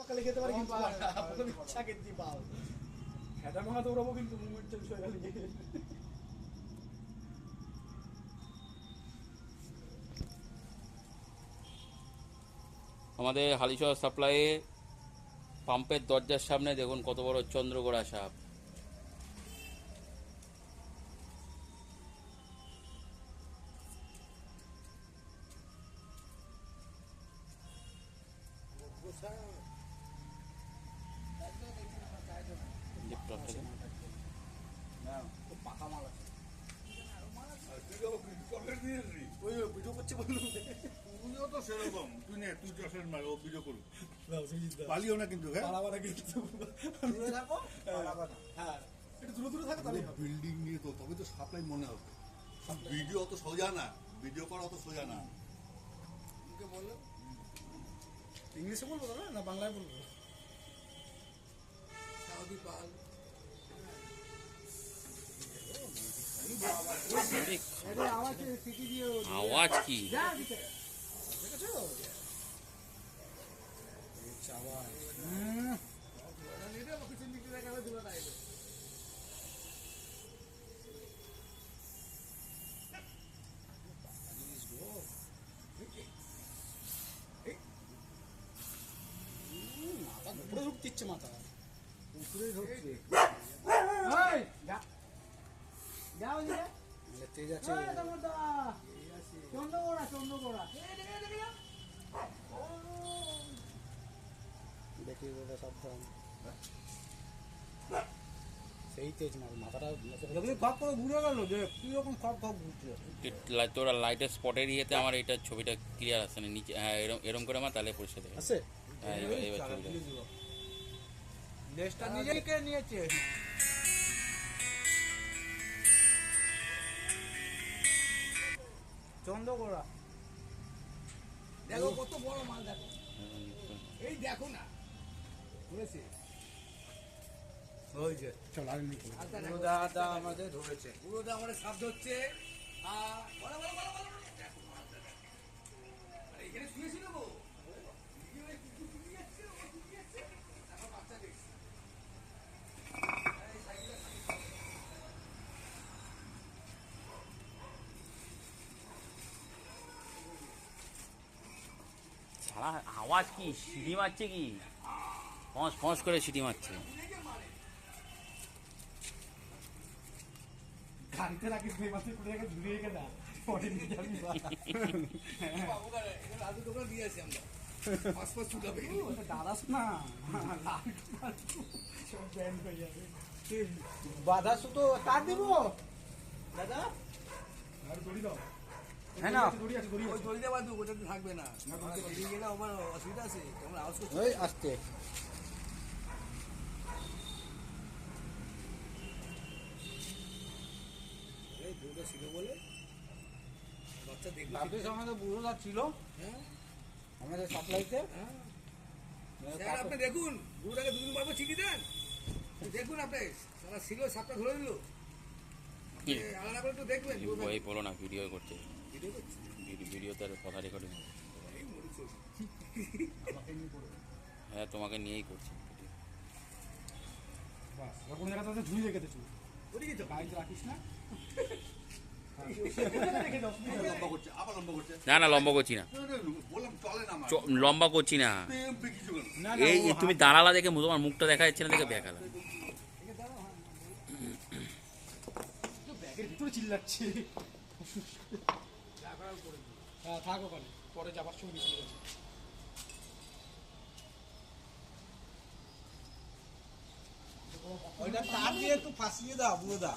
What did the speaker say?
সকালে খেতে পারি কিন্তু ইচ্ছা খেতে পাও খেটা ভাঙা দৌড়াবো কিন্তু মুভমেন্ট চেঞ্জ হয়ে গেল। আমাদের হালিশহর সাপ্লাইয়ে পাম্পের দরজার সামনে দেখুন কত বড় চন্দ্রগোড়া সাপ। ভিডিও করছে বললো তুইও তো সেরকম তুই নে তুই যশের মার ও ভিডিও করুক পালিও না কিন্তু হ্যাঁ একটু দূরে দূরে থাকো তাহলে বিল্ডিং নিয়ে তো তবে তো সাপ্লাই মনে হবে ভিডিও অত সোজা না ভিডিও করা অত সোজা না বললো ইংলিশে বলবো না বাংলায় বলবো সাউদি পাল আওয়াজ কি উপরে ঢুকতিচ্ছে মাথা উপরে ঢুকছে তেজ আছে দেখি দাদা সাবধান সেই তেজ না মাথাটা খপ করে ঘুরে গেল যে কিরকম খপ খপ ঘুরছে তোরা লাইটের স্পটের ইয়েতে আমার এটা ছবিটা ক্লিয়ার আসছে না নিচে। হ্যাঁ এরম করে আমার তাহলে পরিষ্কার দেখা আছে হ্যাঁ এবার ছবিটা দেশটা নিজেই কে নিয়েছে চন্দ্রগোড়া দেখো কত বড় মাল দেখো এই দেখো না বুঝেছি ওই যে চল আর নি পুরো দাদা আমাদের ধরেছে পুরো দাদা আমাদের সাপ ধরছে বড় বড় বড় বড় দেখো মাল দেখো আরে এখানে শুয়েছিল গো সারা আওয়াজ কি সিটি মারছে কি ফস ফস করে সিটি মারছে গাড়িতে রাখিস দুই মাসে পুরো জায়গায় ঘুরে গেছে না পরে নিয়ে যাবি বাবু গাড়ি এটা আজকে দোকান দিয়ে আসি আমরা পাঁচ পাঁচ ছুটাবে ওটা দাঁড়াস না সব ব্যান হয়ে যাবে বাধা সুতো কাট দিব দাদা আর দড়ি দাও হ্যাঁ না দড়ি আছে দড়ি ওই দড়ি দেবা তুই ওটা থাকবে না দিয়ে গেলে আমার অসুবিধা আছে আমরা আওয়াজ করছি ওই আসতে এই বুড়ো ছিল বলে বাচ্চা দেখবে আপনি সময় বুড়োটা ছিল হ্যাঁ আমাদের সাপ্লাইতে হ্যাঁ স্যার আপনি দেখুন বুড়োটাকে দুদিন পর চিঠি দেন দেখুন আপনি সারা ছিল সাপটা ধরে দিল আলাদা করে একটু দেখবেন এই বলো না ভিডিও করছে ভিডিও করছে ভিডিও তার কথা রেকর্ডিং হ্যাঁ তোমাকে নিয়েই করছি বাস কোন জায়গাতে ঝুলি রেখে দিচ্ছি ওরে কি তো বাইক রাখিস না না না লম্বা করছি না লম্বা করছি না এই তুমি দাঁড়ালা দেখে তোমার মুখটা দেখা যাচ্ছে না দেখে দেখালাম ব্যাগের ভিতরে চিল্লাচ্ছে হ্যাঁ থাক ওখানে পরে যাবার সময় মিশে গেছে ওইটা তার দিয়ে একটু ফাঁসিয়ে দাও বুড়ো দা